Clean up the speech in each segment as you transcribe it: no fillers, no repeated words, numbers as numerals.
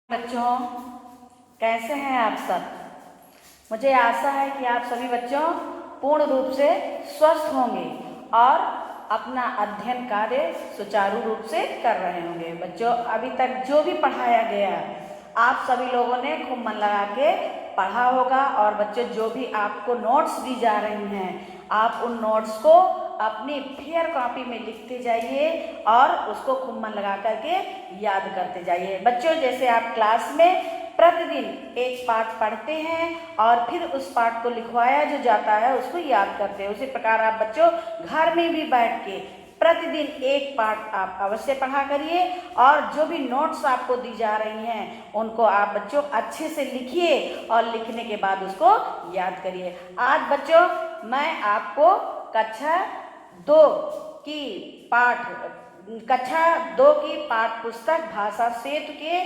बच्चों, कैसे हैं आप सब। मुझे आशा है कि आप सभी बच्चों पूर्ण रूप से स्वस्थ होंगे और अपना अध्ययन कार्य सुचारू रूप से कर रहे होंगे। बच्चों, अभी तक जो भी पढ़ाया गया आप सभी लोगों ने खूब मन लगा के पढ़ा होगा। और बच्चों, जो भी आपको नोट्स दी जा रही हैं, आप उन नोट्स को अपनी फेयर कॉपी में लिखते जाइए और उसको खूब मन लगा करके याद करते जाइए। बच्चों, जैसे आप क्लास में प्रतिदिन एक पाठ पढ़ते हैं और फिर उस पाठ को लिखवाया जो जाता है उसको याद करते हैं, उसी प्रकार आप बच्चों घर में भी बैठ के प्रतिदिन एक पाठ आप अवश्य पढ़ा करिए। और जो भी नोट्स आपको दी जा रही हैं उनको आप बच्चों अच्छे से लिखिए और लिखने के बाद उसको याद करिए। आज बच्चों मैं आपको कक्षा 2 की पाठ पुस्तक भाषा सेतु के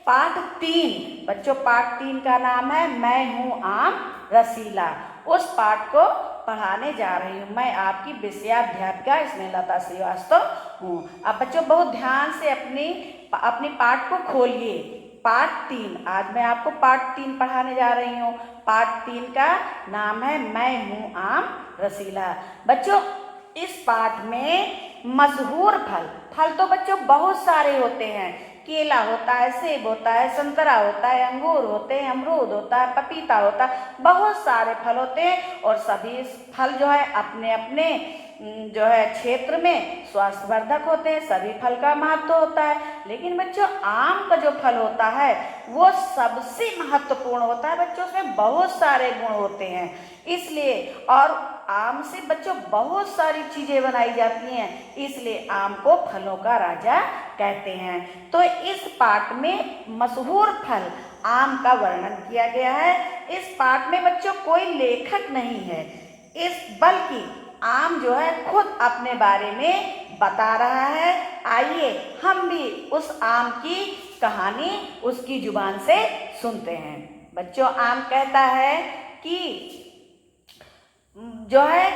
पाठ 3, बच्चों पाठ 3 का नाम है मैं हूँ आम रसीला। उस पाठ को पढ़ाने जा रही हूँ। मैं आपकी विषयाध्यापिका स्नेहलता श्रीवास्तव हूँ। अब बच्चों बहुत ध्यान से अपनी पाठ को खोलिए। पाठ 3, आज मैं आपको पाठ 3 पढ़ाने जा रही हूँ। पाठ 3 का नाम है मैं हूँ आम रसीला। बच्चों, इस पाठ में मशहूर फल तो बच्चों बहुत सारे होते हैं। केला होता है, सेब होता है, संतरा होता है, अंगूर होते हैं, अमरूद होता है, पपीता होता है, बहुत सारे फल होते हैं। और सभी फल जो है अपने अपने जो है क्षेत्र में स्वास्थ्यवर्धक होते हैं। सभी फल का महत्व होता है, लेकिन बच्चों आम का जो फल होता है वो सबसे महत्वपूर्ण होता है। बच्चों उसमें बहुत सारे गुण होते हैं, इसलिए और आम से बच्चों बहुत सारी चीजें बनाई जाती हैं, इसलिए आम को फलों का राजा कहते हैं। तो इस पाठ में मशहूर फल आम का वर्णन किया गया है। इस पाठ में बच्चों कोई लेखक नहीं है, बल्कि आम जो है खुद अपने बारे में बता रहा है। आइए हम भी उस आम की कहानी उसकी जुबान से सुनते हैं। बच्चों, आम कहता है कि जो है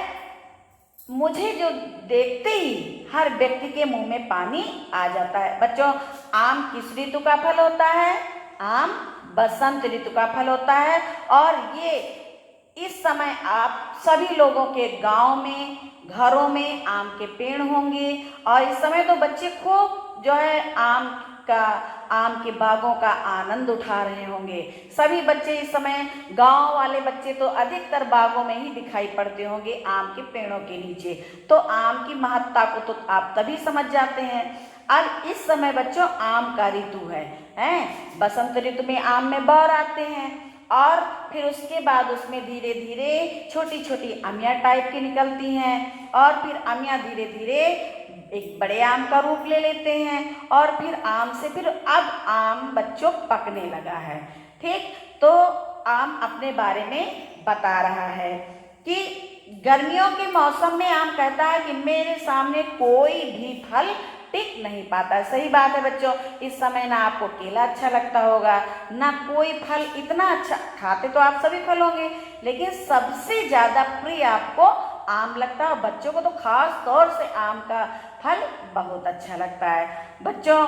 मुझे जो देखते ही हर व्यक्ति के मुंह में पानी आ जाता है। बच्चों, आम किस ऋतु का फल होता है? आम बसंत ऋतु का फल होता है। और ये इस समय आप सभी लोगों के गांव में घरों में आम के पेड़ होंगे और इस समय तो बच्चे खूब जो है आम के बागों का आनंद उठा रहे होंगे। सभी बच्चे इस समय, गांव वाले बच्चे तो अधिकतर बागों में ही दिखाई पड़ते होंगे आम के पेड़ों के नीचे। तो आम की महत्ता को तो आप तभी समझ जाते हैं। अब इस समय बच्चों आम का ऋतु है, बसंत ऋतु में आम में बौर आते हैं और फिर उसके बाद उसमें धीरे धीरे छोटी छोटी अमियाँ टाइप की निकलती हैं और फिर अमियाँ धीरे धीरे एक बड़े आम का रूप ले लेते हैं और फिर अब आम बच्चों पकने लगा है। ठीक, तो आम अपने बारे में बता रहा है कि गर्मियों के मौसम में आम कहता है कि मेरे सामने कोई भी फल टिक नहीं पाता। सही बात है बच्चों, इस समय ना आपको केला अच्छा लगता होगा, ना कोई फल इतना अच्छा, खाते तो आप सभी फल होंगे, लेकिन सबसे ज्यादा प्रिय आपको आम लगता है। बच्चों को तो खास तौर से आम का फल बहुत अच्छा लगता है। बच्चों,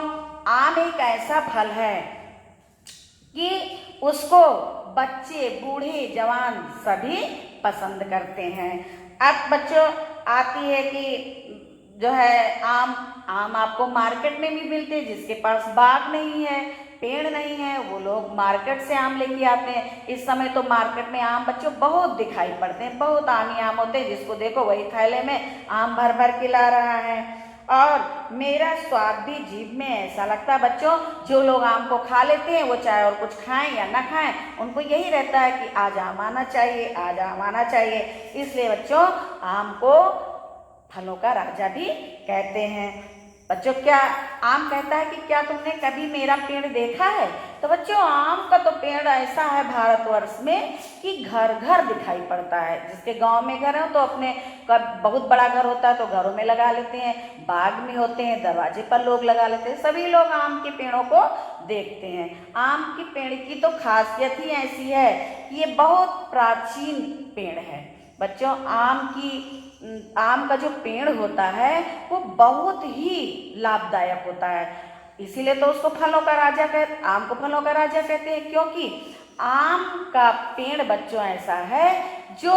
आम एक ऐसा फल है कि उसको बच्चे बूढ़े जवान सभी पसंद करते हैं। अब बच्चों आती है कि जो है आम आपको मार्केट में भी मिलते हैं। जिसके पास बाग नहीं है, पेड़ नहीं है, वो लोग मार्केट से आम लेके आते हैं। इस समय तो मार्केट में आम बच्चों बहुत दिखाई पड़ते हैं, बहुत आम ही आम होते हैं, जिसको देखो वही थैले में आम भर भर के ला रहा है। और मेरा स्वाद भी जीभ में ऐसा लगता है बच्चों, जो लोग आम को खा लेते हैं वो चाहे और कुछ खाएं या ना खाएं, उनको यही रहता है कि आज आम आना चाहिए, आज आम आना चाहिए। इसलिए बच्चों आम को फलों का राजा भी कहते हैं। बच्चों, क्या आम कहता है कि क्या तुमने कभी मेरा पेड़ देखा है? तो बच्चों आम का तो पेड़ ऐसा है भारतवर्ष में कि घर घर दिखाई पड़ता है। जिसके गांव में घर हो तो अपने बहुत बड़ा घर होता है तो घरों में लगा लेते हैं, बाग में होते हैं दरवाजे पर लोग लगा लेते हैं। सभी लोग आम के पेड़ों को देखते हैं। आम के पेड़ की तो खासियत ही ऐसी है कि ये बहुत प्राचीन पेड़ है। बच्चों, आम का जो पेड़ होता है वो बहुत ही लाभदायक होता है। इसीलिए तो उसको फलों का राजा आम को फलों का राजा कहते हैं, क्योंकि आम का पेड़ बच्चों ऐसा है जो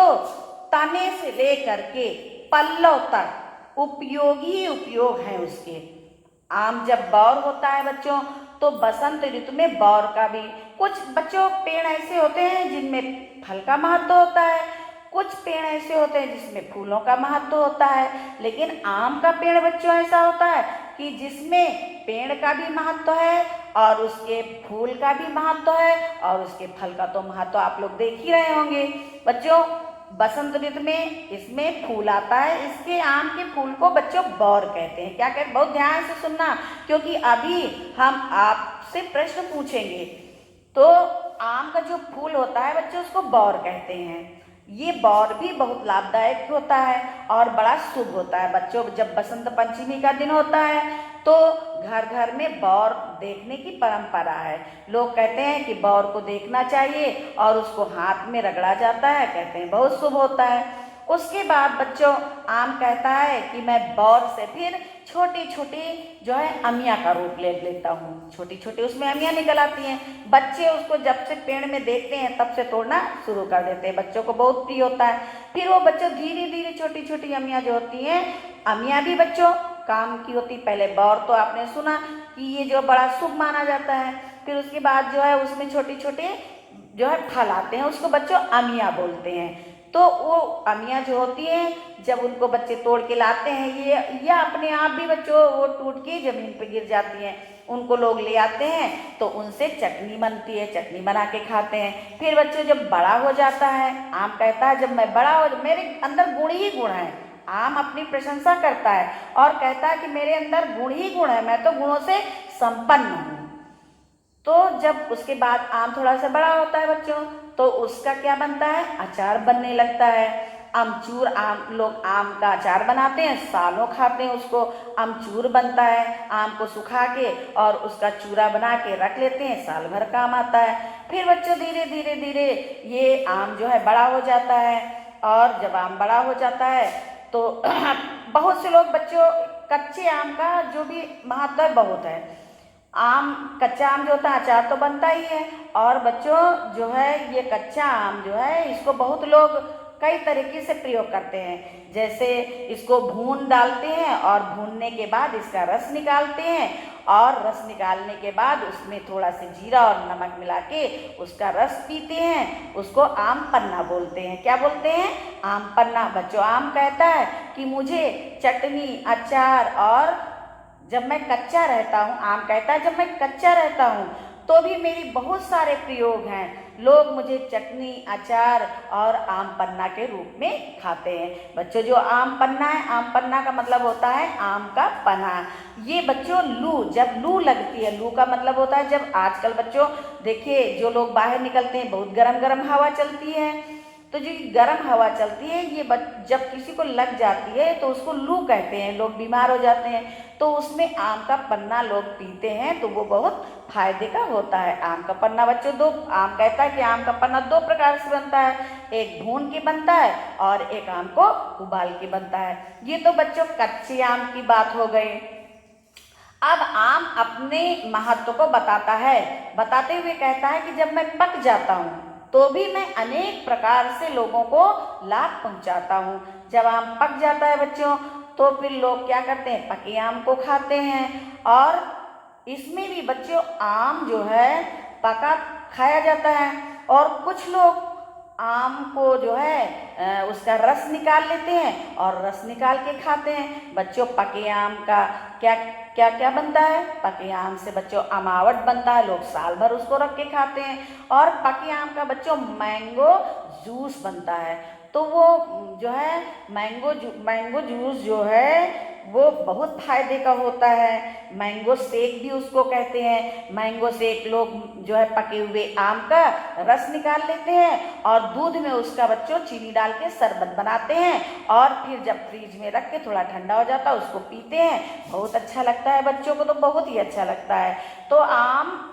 तने से लेकर के पल्लों तक उपयोगी उपयोग है उसके। आम जब बौर होता है बच्चों, तो बसंत ऋतु में बौर का भी, कुछ बच्चों पेड़ ऐसे होते हैं जिनमें फल का महत्व होता है, कुछ पेड़ ऐसे होते हैं जिसमें फूलों का महत्व होता है। लेकिन आम का पेड़ बच्चों ऐसा होता है कि जिसमें पेड़ का भी महत्व है और उसके फूल का भी महत्व है और उसके फल का तो महत्व आप लोग देख ही रहे होंगे बच्चों। बसंत ऋतु में इसमें फूल आता है, इसके आम के फूल को बच्चों बौर कहते हैं। क्या कहते हैं? बहुत ध्यान से सुनना, क्योंकि अभी हम आपसे प्रश्न पूछेंगे। तो आम का जो फूल होता है बच्चों, उसको बौर कहते हैं। ये बौर भी बहुत लाभदायक होता है और बड़ा शुभ होता है बच्चों। जब बसंत पंचमी का दिन होता है तो घर घर में बौर देखने की परंपरा है। लोग कहते हैं कि बौर को देखना चाहिए और उसको हाथ में रगड़ा जाता है, कहते हैं बहुत शुभ होता है। उसके बाद बच्चों आम कहता है कि मैं बौर से फिर छोटी छोटी जो है अमिया का रूप ले लेता हूँ। छोटी छोटी उसमें अमिया निकल आती हैं। बच्चे उसको जब से पेड़ में देखते हैं तब से तोड़ना शुरू कर देते हैं। बच्चों को बहुत प्रिय होता है। फिर वो बच्चों धीरे धीरे छोटी छोटी अमिया जो होती हैं, अमिया भी बच्चों काम की होती। पहले बौर तो आपने सुना कि ये जो बड़ा शुभ माना जाता है, फिर उसके बाद जो है उसमें छोटे छोटे जो है फल आते हैं, उसको बच्चों अमिया बोलते हैं। तो वो अमिया जो होती हैं, जब उनको बच्चे तोड़ के लाते हैं, ये या अपने आप भी बच्चों वो टूट के जमीन पे गिर जाती हैं, उनको लोग ले आते हैं तो उनसे चटनी बनती है, चटनी बना के खाते हैं। फिर बच्चों जब बड़ा हो जाता है, आम कहता है जब मैं बड़ा हो, मेरे अंदर गुण ही गुण है। आम अपनी प्रशंसा करता है और कहता है कि मेरे अंदर गुण ही गुण है, मैं तो गुणों से संपन्न हूँ। तो जब उसके बाद आम थोड़ा सा बड़ा होता है बच्चों, तो उसका क्या बनता है? अचार बनने लगता है। अमचूर, आम लोग आम का अचार बनाते हैं, सालों खाते हैं उसको। अमचूर बनता है, आम को सुखा के और उसका चूरा बना के रख लेते हैं, साल भर काम आता है। फिर बच्चों धीरे धीरे धीरे ये आम जो है बड़ा हो जाता है, और जब आम बड़ा हो जाता है तो बहुत से लोग बच्चों कच्चे आम का जो भी महत्व है बहुत है। आम, कच्चा आम जो होता है अचार तो बनता ही है, और बच्चों जो है ये कच्चा आम जो है इसको बहुत लोग कई तरीके से प्रयोग करते हैं। जैसे इसको भून डालते हैं और भूनने के बाद इसका रस निकालते हैं, और रस निकालने के बाद उसमें थोड़ा सा जीरा और नमक मिला के उसका रस पीते हैं। उसको आम पन्ना बोलते हैं। क्या बोलते हैं? आम पन्ना। बच्चों आम कहता है कि मुझे चटनी, अचार, और जब मैं कच्चा रहता हूँ, आम कहता है जब मैं कच्चा रहता हूँ तो भी मेरी बहुत सारे प्रयोग हैं, लोग मुझे चटनी, अचार और आम पन्ना के रूप में खाते हैं। बच्चों जो आम पन्ना है, आम पन्ना का मतलब होता है आम का पना। ये बच्चों जब लू लगती है, लू का मतलब होता है जब आजकल बच्चों देखिए जो लोग बाहर निकलते हैं, बहुत गरम गरम हवा चलती है, तो जो गर्म हवा चलती है ये जब किसी को लग जाती है तो उसको लू कहते हैं, लोग बीमार हो जाते हैं। तो उसमें आम का पन्ना लोग पीते हैं तो वो बहुत फायदे का होता है। आम का पन्ना बच्चों आम कहता है कि आम का पन्ना दो प्रकार से बनता है, एक भून के बनता है और एक आम को उबाल के बनता है। ये तो बच्चों कच्चे आम की बात हो गई। अब आम अपने महत्व को बताता है, बताते हुए कहता है कि जब मैं पक जाता हूँ तो भी मैं अनेक प्रकार से लोगों को लाभ पहुंचाता हूँ। जब आम पक जाता है बच्चों तो फिर लोग क्या करते हैं? पके आम को खाते हैं। और इसमें भी बच्चों आम जो है पका खाया जाता है, और कुछ लोग आम को जो है उसका रस निकाल लेते हैं और रस निकाल के खाते हैं। बच्चों पके आम का क्या क्या क्या बनता है? पके आम से बच्चों अमावट बनता है, लोग साल भर उसको रख के खाते हैं। और पके आम का बच्चों मैंगो जूस बनता है। तो वो जो है मैंगो जूस जो है वो बहुत फायदे का होता है। मैंगो शेक भी उसको कहते हैं। मैंगो शेक लोग जो है पके हुए आम का रस निकाल लेते हैं और दूध में उसका बच्चों चीनी डाल के शरबत बनाते हैं, और फिर जब फ्रिज में रख के थोड़ा ठंडा हो जाता है उसको पीते हैं। बहुत अच्छा लगता है बच्चों को, तो बहुत ही अच्छा लगता है। तो आम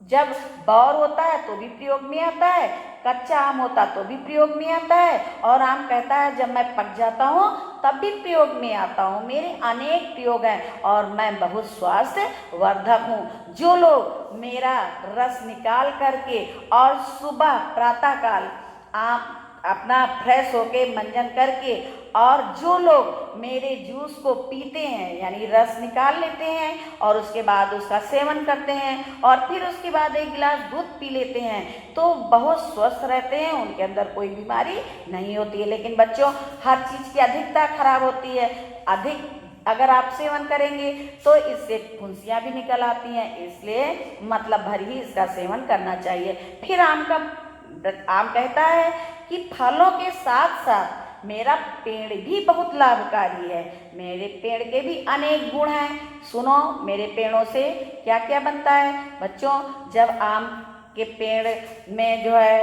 जब बौर होता है तो भी प्रयोग में आता है, कच्चा आम होता तो भी प्रयोग में आता है, और आम कहता है जब मैं पक जाता हूँ तब भी प्रयोग में आता हूँ। मेरे अनेक प्रयोग हैं और मैं बहुत स्वास्थ्य वर्धक हूँ। जो लोग मेरा रस निकाल करके और सुबह प्रातःकाल आम अपना फ्रेश होके मंजन करके, और जो लोग मेरे जूस को पीते हैं यानी रस निकाल लेते हैं और उसके बाद उसका सेवन करते हैं और फिर उसके बाद एक गिलास दूध पी लेते हैं, तो बहुत स्वस्थ रहते हैं, उनके अंदर कोई बीमारी नहीं होती है। लेकिन बच्चों, हर चीज़ की अधिकता खराब होती है। अधिक अगर आप सेवन करेंगे तो इससे फुंसियाँ भी निकल आती हैं, इसलिए मतलब भर ही इसका सेवन करना चाहिए। फिर आम कहता है कि फलों के साथ साथ मेरा पेड़ भी बहुत लाभकारी है। मेरे पेड़ के भी अनेक गुण हैं। सुनो, मेरे पेड़ों से क्या क्या बनता है बच्चों। जब आम के पेड़ में जो है,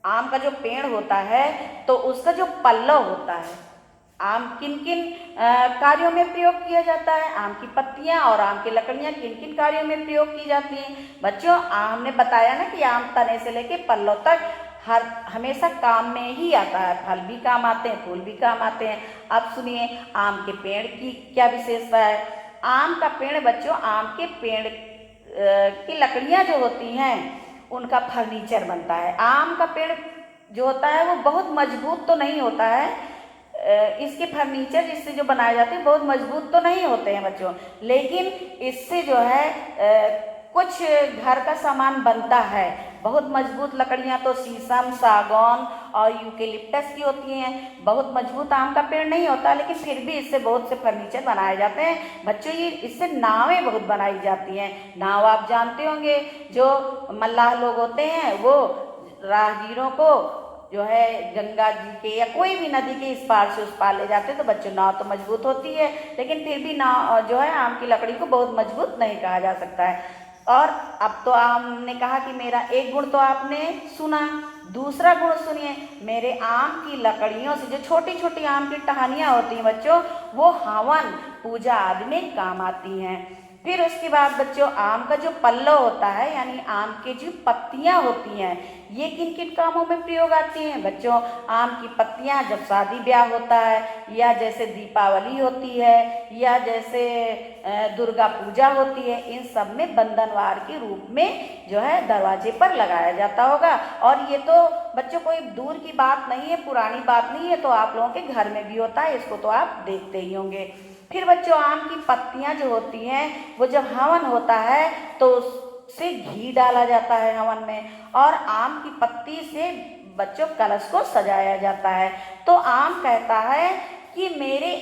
आम का जो पेड़ होता है तो उसका जो पल्लव होता है, आम किन किन कार्यों में प्रयोग किया जाता है, आम की पत्तियां और आम की लकड़ियां किन किन कार्यों में प्रयोग की जाती हैं बच्चों। हमने बताया ना कि आम तने से लेके पल्लव तक हमेशा काम में ही आता है। फल भी काम आते हैं, फूल भी काम आते हैं। अब सुनिए आम के पेड़ की क्या विशेषता है। आम का पेड़ बच्चों, आम के पेड़ की लकड़ियां जो होती हैं उनका फर्नीचर बनता है। आम का पेड़ जो होता है वो बहुत मजबूत तो नहीं होता है, इसके फर्नीचर इससे जो बनाए जाते हैं बहुत मजबूत तो नहीं होते हैं बच्चों, लेकिन इससे जो है कुछ घर का सामान बनता है। बहुत मजबूत लकड़ियां तो शीशम, सागौन और यूकेलिप्टस की होती हैं। बहुत मजबूत आम का पेड़ नहीं होता, लेकिन फिर भी इससे बहुत से फर्नीचर बनाए जाते हैं बच्चों। ये इससे नावें बहुत बनाई जाती हैं। नाव आप जानते होंगे, जो मल्लाह लोग होते हैं वो राहगीरों को जो है गंगा जी के या कोई भी नदी के इस पार से उस पार ले जाते हैं। तो बच्चों, नाव तो मजबूत होती है, लेकिन फिर भी नाव जो है आम की लकड़ी को बहुत मजबूत नहीं कहा जा सकता है। और अब तो हमने कहा कि मेरा एक गुण तो आपने सुना, दूसरा गुण सुनिए। मेरे आम की लकड़ियों से जो छोटी छोटी आम की टहनियाँ होती हैं बच्चों, वो हवन पूजा आदि में काम आती हैं। फिर उसके बाद बच्चों, आम का जो पल्लव होता है यानी आम की जो पत्तियां होती हैं, ये किन किन कामों में प्रयोग आती हैं बच्चों। आम की पत्तियां जब शादी ब्याह होता है, या जैसे दीपावली होती है, या जैसे दुर्गा पूजा होती है, इन सब में बंधनवार के रूप में जो है दरवाजे पर लगाया जाता होगा। और ये तो बच्चों कोई दूर की बात नहीं है, पुरानी बात नहीं है, तो आप लोगों के घर में भी होता है, इसको तो आप देखते ही होंगे। फिर बच्चों, आम की पत्तियां जो होती हैं वो जब हवन होता है तो उससे घी डाला जाता है हवन में, और आम की पत्ती से बच्चों कलश को सजाया जाता है। तो आम कहता है कि मेरे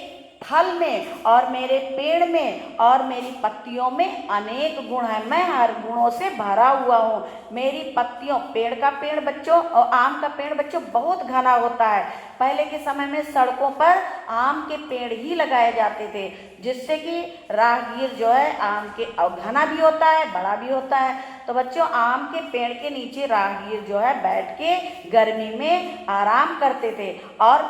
फल में और मेरे पेड़ में और मेरी पत्तियों में अनेक गुण हैं। मैं हर गुणों से भरा हुआ हूँ। मेरी पत्तियों, पेड़ का पेड़ बच्चों और आम का पेड़ बच्चों बहुत घना होता है। पहले के समय में सड़कों पर आम के पेड़ ही लगाए जाते थे, जिससे कि राहगीर जो है आम के, और घना भी होता है बड़ा भी होता है, तो बच्चों आम के पेड़ के नीचे राहगीर जो है बैठ के गर्मी में आराम करते थे, और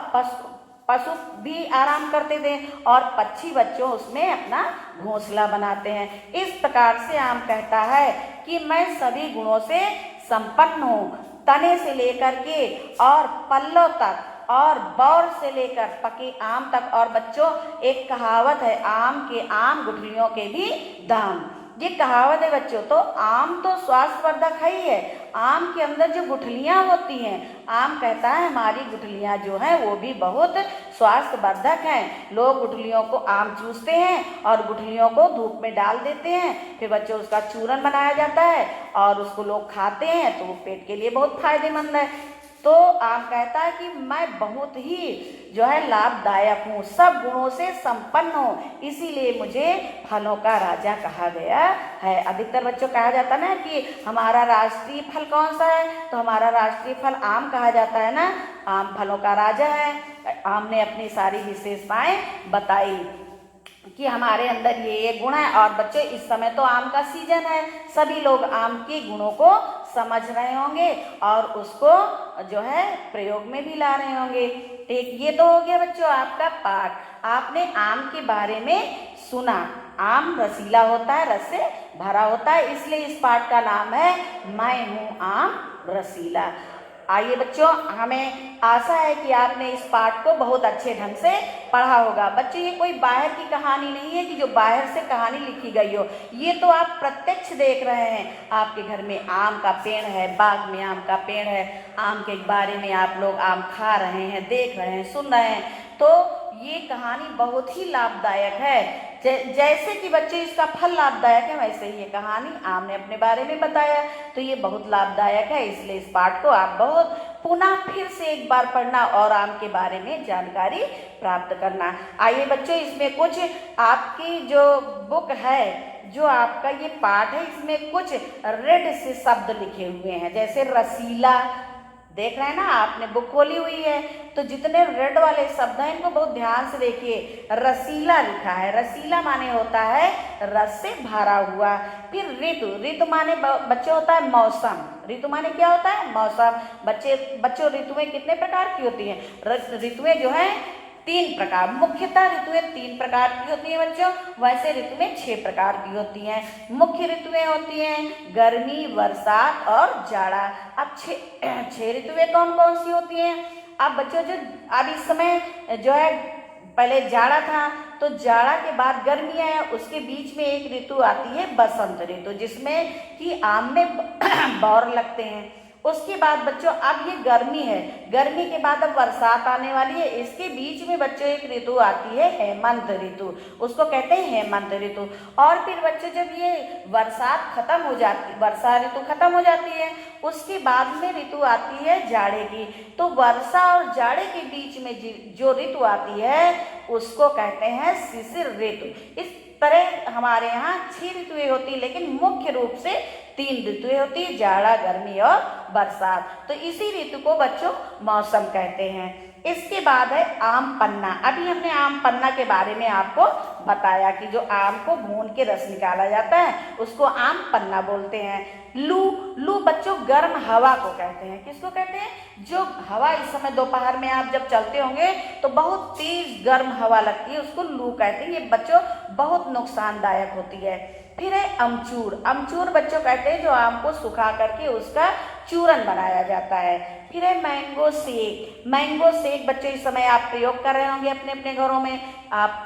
पशु भी आराम करते थे, और पक्षी बच्चों उसमें अपना घोंसला बनाते हैं। इस प्रकार से आम कहता है कि मैं सभी गुणों से संपन्न हूँ, तने से लेकर के और पल्लों तक, और बौर से लेकर पके आम तक। और बच्चों, एक कहावत है, आम के आम गुठलियों के भी दाम। ये कहावत है बच्चों। तो आम तो स्वास्थ्यवर्धक है ही है। आम के अंदर जो गुठलियाँ होती हैं, आम कहता है हमारी गुठलियाँ जो हैं वो भी बहुत स्वास्थ्यवर्धक हैं। लोग गुठलियों को आम चूसते हैं और गुठलियों को धूप में डाल देते हैं, फिर बच्चों उसका चूरन बनाया जाता है और उसको लोग खाते हैं, तो वो पेट के लिए बहुत फायदेमंद है। तो आम कहता है कि मैं बहुत ही जो है लाभदायक हूँ, सब गुणों से संपन्न हूँ, इसीलिए मुझे फलों का राजा कहा गया है। अधिकतर बच्चों कहा जाता है ना कि हमारा राष्ट्रीय फल कौन सा है, तो हमारा राष्ट्रीय फल आम कहा जाता है ना। आम फलों का राजा है। आम ने अपनी सारी विशेषताएं बताई कि हमारे अंदर ये गुण है। और बच्चों, इस समय तो आम का सीजन है, सभी लोग आम के गुणों को समझ रहे होंगे और उसको जो है प्रयोग में भी ला रहे होंगे। एक ये तो हो गया बच्चों आपका पाठ। आपने आम के बारे में सुना। आम रसीला होता है, रस से भरा होता है, इसलिए इस पाठ का नाम है मैं हूँ आम रसीला। आइए बच्चों, हमें आशा है कि आपने इस पाठ को बहुत अच्छे ढंग से पढ़ा होगा। बच्चों, ये कोई बाहर की कहानी नहीं है कि जो बाहर से कहानी लिखी गई हो। ये तो आप प्रत्यक्ष देख रहे हैं। आपके घर में आम का पेड़ है, बाग में आम का पेड़ है, आम के बारे में आप लोग आम खा रहे हैं, देख रहे हैं, सुन रहे हैं। तो ये कहानी बहुत ही लाभदायक है। जैसे कि बच्चे इसका फल लाभदायक है, वैसे ही ये कहानी आम ने अपने बारे में बताया, तो ये बहुत लाभदायक है। इसलिए इस पाठ को आप बहुत पुनः फिर से एक बार पढ़ना और आम के बारे में जानकारी प्राप्त करना। आइए बच्चों, इसमें कुछ आपकी जो बुक है, जो आपका ये पाठ है, इसमें कुछ रेड से शब्द लिखे हुए हैं, जैसे रसीला। देख रहे हैं ना, आपने बुक खोली हुई है, तो जितने रेड वाले शब्द हैं इनको बहुत ध्यान से देखिए। रसीला लिखा है, रसीला माने होता है रस से भरा हुआ। फिर ऋतु, ऋतु माने बच्चे होता है मौसम। ऋतु माने क्या होता है? मौसम। बच्चों ऋतुएं कितने प्रकार की होती हैं? ऋतुएं जो है 3 प्रकार, मुख्यतः ऋतुएं 3 प्रकार की होती हैं बच्चों। वैसे ऋतुएं 6 प्रकार की होती हैं। मुख्य ऋतुएं होती हैं गर्मी, बरसात और जाड़ा। अब 6 ऋतुएं कौन कौन सी होती हैं? अब बच्चों, जो अब इस समय जो है, पहले जाड़ा था, तो जाड़ा के बाद गर्मी है, उसके बीच में एक ऋतु आती है बसंत ऋतु, जिसमें कि आम में बौर लगते हैं। उसके बाद बच्चों अब ये गर्मी है, गर्मी के बाद अब बरसात आने वाली है। इसके बीच में बच्चों एक ऋतु आती है हेमंत ऋतु, उसको कहते हैं हेमंत ऋतु। और फिर बच्चों जब ये बरसात खत्म हो जाती, वर्षा ऋतु खत्म हो जाती है, उसके बाद में ऋतु आती है जाड़े की। तो वर्षा और जाड़े के बीच में जो ऋतु आती है उसको कहते हैं शिशिर ऋतु। इस तरह हमारे यहाँ 6 ऋतुएं होती है, लेकिन मुख्य रूप से 3 ऋतुएं होती है, जाड़ा, गर्मी और बरसात। तो इसी ऋतु को बच्चों मौसम कहते हैं। इसके बाद है आम पन्ना। अभी हमने आम पन्ना के बारे में आपको बताया कि जो आम को भून के रस निकाला जाता है उसको आम पन्ना बोलते हैं। लू, लू बच्चों गर्म हवा को कहते हैं। किसको कहते हैं? जो हवा इस समय दोपहर में आप जब चलते होंगे तो बहुत तेज गर्म हवा लगती है, उसको लू कहते हैं। ये बच्चों बहुत नुकसानदायक होती है। फिर है अमचूर। अमचूर बच्चों कहते हैं जो आम को सुखा करके उसका चूरन बनाया जाता है। फिर है मैंगो शेक। मैंगो शेक बच्चों इस समय आप प्रयोग कर रहे होंगे अपने अपने घरों में। आप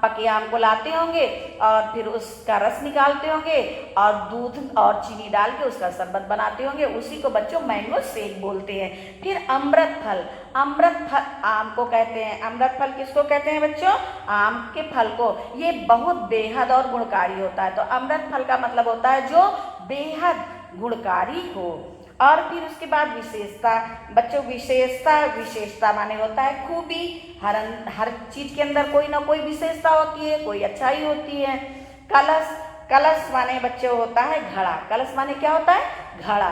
पके आम को लाते होंगे और फिर उसका रस निकालते होंगे और दूध और चीनी डाल के उसका शरबत बनाते होंगे, उसी को बच्चों मैंगो शेक बोलते हैं। फिर अमृत फल। अमृत फल आम को कहते हैं। अमृत फल किसको कहते हैं बच्चों? आम के फल को। ये बहुत बेहद और गुणकारी होता है। तो अमृत फल का मतलब होता है जो बेहद गुणकारी हो। और फिर उसके बाद विशेषता। बच्चों विशेषता माने होता है खूबी। हर चीज के अंदर कोई ना कोई विशेषता होती है, कोई अच्छाई होती है। कलश, कलश माने बच्चों होता है घड़ा। कलश माने क्या होता है? घड़ा।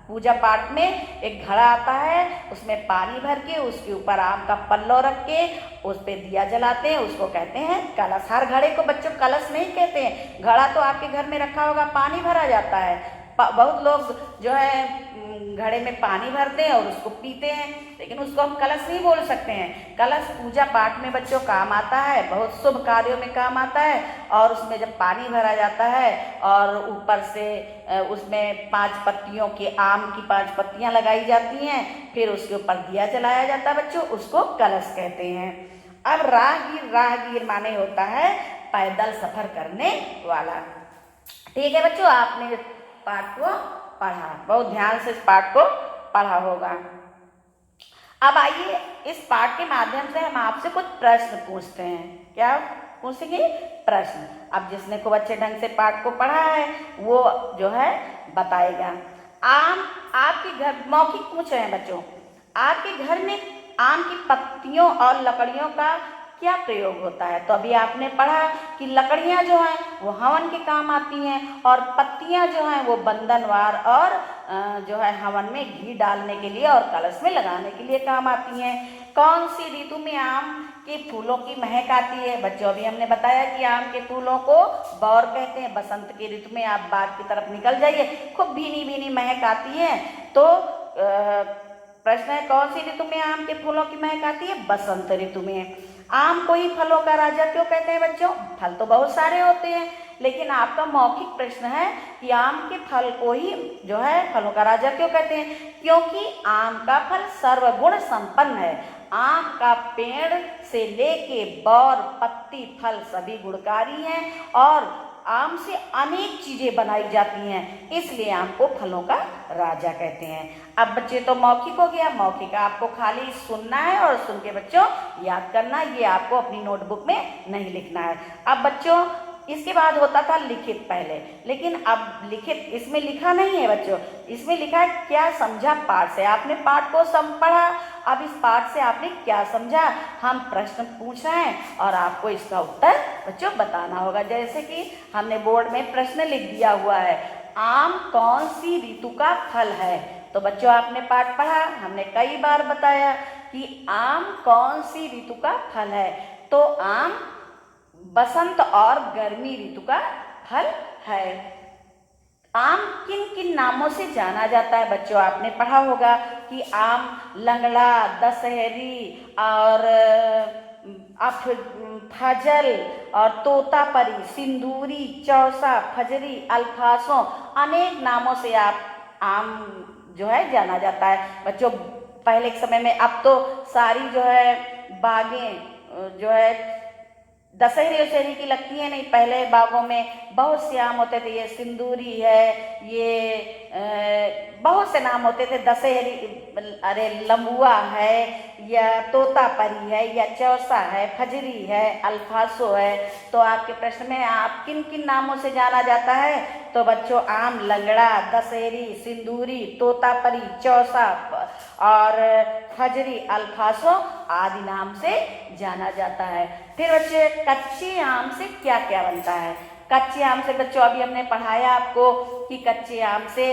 पूजा पाठ में एक घड़ा आता है, उसमें पानी भर के उसके ऊपर आम का पल्लो रख के उस पे दिया जलाते हैं, उसको कहते हैं कलश। हर घड़े को बच्चों कलश नहीं कहते हैं। घड़ा तो आपके घर में रखा होगा, पानी भरा जाता है। बहुत लोग जो है घड़े में पानी भरते हैं और उसको पीते हैं, लेकिन उसको हम कलश नहीं बोल सकते हैं। कलश पूजा पाठ में बच्चों काम आता है, बहुत शुभ कार्यों में काम आता है। और उसमें जब पानी भरा जाता है और ऊपर से उसमें 5 पत्तियों के आम की 5 पत्तियां लगाई जाती हैं, फिर उसके ऊपर दिया जलाया जाता है बच्चों, उसको कलश कहते हैं। अब राहगीर, राहगीर माने होता है पैदल सफर करने वाला। ठीक है बच्चों, आपने पाठ को पढ़ा, बहुत ध्यान से इस पाठ को पढ़ा होगा। अब आइए इस पाठ के माध्यम से हम आपसे कुछ प्रश्न पूछते हैं। क्या पूछेंगे? प्रश्न। अब जिसने खूब अच्छे ढंग से पाठ को पढ़ा है वो जो है बताएगा। आपके घर, मौखिक पूछ रहे हैं बच्चों, आपके घर में आम की पत्तियों और लकड़ियों का क्या प्रयोग होता है? तो अभी आपने पढ़ा कि लकड़ियां जो हैं वो हवन के काम आती हैं और पत्तियां जो हैं वो बंधनवार और जो है हवन में घी डालने के लिए और कलश में लगाने के लिए काम आती हैं। कौन सी ऋतु में आम के फूलों की महक आती है? बच्चों अभी हमने बताया कि आम के फूलों को बौर कहते हैं। बसंत की ऋतु में आप बाग की तरफ निकल जाइए, खूब भीनी भीनी महक आती है। तो प्रश्न है, कौन सी ऋतु में आम के फूलों की महक आती है? बसंत ऋतु में। आम को ही फलों का राजा क्यों कहते हैं बच्चों? फल तो बहुत सारे होते हैं, लेकिन आपका मौखिक प्रश्न है कि आम के फल को ही जो है फलों का राजा क्यों कहते हैं? क्योंकि आम का फल सर्वगुण संपन्न है। आम का पेड़ से लेके बौर, पत्ती, फल सभी गुणकारी हैं और आम से अनेक चीजें बनाई जाती हैं, इसलिए आम को फलों का राजा कहते हैं। अब बच्चे तो मौखिक हो गया, मौखिक आपको खाली सुनना है और सुन के बच्चों याद करना, ये आपको अपनी नोटबुक में नहीं लिखना है। अब बच्चों इसके बाद होता था लिखित पहले, लेकिन अब लिखित इसमें लिखा नहीं है बच्चों, इसमें लिखा है क्या समझा पाठ से। आपने पाठ को पढ़ा, अब इस पाठ से आपने क्या समझा, हम प्रश्न पूछ रहे हैं और आपको इसका उत्तर बच्चों बताना होगा। जैसे कि हमने बोर्ड में प्रश्न लिख दिया हुआ है, आम कौन सी ऋतु का फल है? तो बच्चों आपने पाठ पढ़ा, हमने कई बार बताया कि आम कौन सी ऋतु का फल है, तो आम बसंत और गर्मी ऋतु का फल है। आम किन किन नामों से जाना जाता है बच्चों? आपने पढ़ा होगा कि आम लंगड़ा, दशहरी और फजल और तोतापरी, सिंदूरी, चौसा, फजरी, अल्फासों, अनेक नामों से आप आम जो है जाना जाता है बच्चों। पहले के समय में, अब तो सारी जो है बागें जो है दशहरी उशहरी की लगती है नहीं, पहले बागों में बहुत से आम होते थे, ये सिंदूरी है, ये बहुत से नाम होते थे, दशहरी, अरे लंबुआ है या तोतापरी है या चौसा है, फजरी है, अल्फासो है। तो आपके प्रश्न में आप किन किन नामों से जाना जाता है? तो बच्चों आम लंगड़ा, दशहरी, सिंदूरी, तोतापरी, चौसा और फजरी, अल्फासो आदि नाम से जाना जाता है। फिर बच्चे कच्चे आम से क्या क्या बनता है? कच्चे आम से बच्चों अभी हमने पढ़ाया आपको कि कच्चे आम से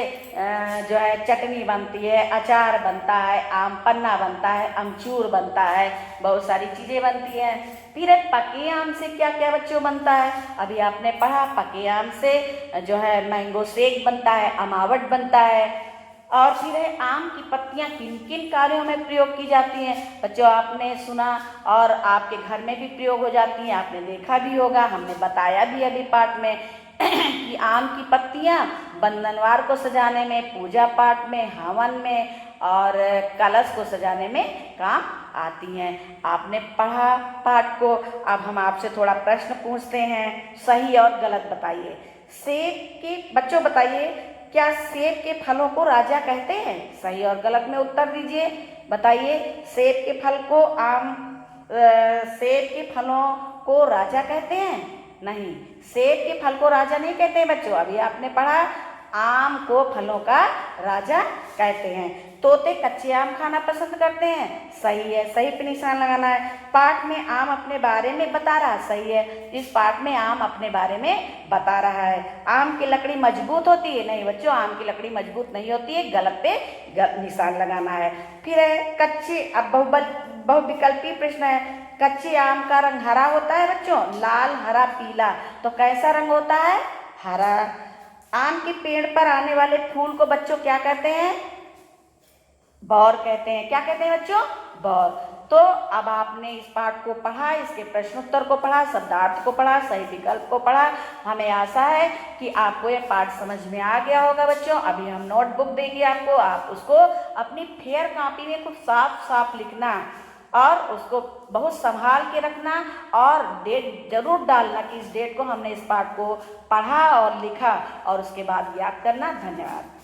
जो है चटनी बनती है, अचार बनता है, आम पन्ना बनता है, अमचूर बनता है, बहुत सारी चीज़ें बनती हैं। फिर पके आम से क्या क्या बच्चों बनता है? अभी आपने पढ़ा, पके आम से जो है मैंगो शेक बनता है, अमावट बनता है। और फिर है आम की पत्तियां किन किन कार्यों में प्रयोग की जाती हैं? बच्चों आपने सुना और आपके घर में भी प्रयोग हो जाती हैं, आपने देखा भी होगा, हमने बताया भी अभी पाठ में कि आम की पत्तियां बंधनवार को सजाने में, पूजा पाठ में, हवन में और कलश को सजाने में काम आती हैं। आपने पढ़ा पाठ को। अब हम आपसे थोड़ा प्रश्न पूछते हैं, सही और गलत बताइए। सेब के बच्चों बताइए, क्या सेब के फलों को राजा कहते हैं? सही और गलत में उत्तर दीजिए, बताइए। सेब के फल को सेब के फलों को राजा कहते हैं? नहीं, सेब के फल को राजा नहीं कहते हैं बच्चों। अभी आपने पढ़ा आम को फलों का राजा कहते हैं। तोते कच्चे आम खाना पसंद करते हैं? सही है, सही पे निशान लगाना है। पाठ में आम अपने बारे में बता रहा है? सही है, इस पाठ में आम अपने बारे में बता रहा है। आम की लकड़ी मजबूत होती है? नहीं बच्चों, आम की लकड़ी मजबूत नहीं होती है, गलत पे निशान लगाना है। फिर है कच्चे, अब बहुविकल्पी प्रश्न है, कच्चे आम का रंग हरा होता है बच्चों? लाल, हरा, पीला। तो कैसा रंग होता है? हरा। आम के पेड़ पर आने वाले फूल को बच्चों क्या कहते हैं? बौर कहते हैं। क्या कहते हैं बच्चों? बौर। तो अब आपने इस पाठ को पढ़ा, इसके प्रश्नोत्तर को पढ़ा, शब्दार्थ को पढ़ा, सही विकल्प को पढ़ा। हमें आशा है कि आपको ये पाठ समझ में आ गया होगा बच्चों। अभी हम नोटबुक देंगे आपको, आप उसको अपनी फेयर कॉपी में खूब साफ साफ लिखना और उसको बहुत संभाल के रखना और डेट जरूर डालना कि इस डेट को हमने इस पाठ को पढ़ा और लिखा, और उसके बाद याद करना। धन्यवाद।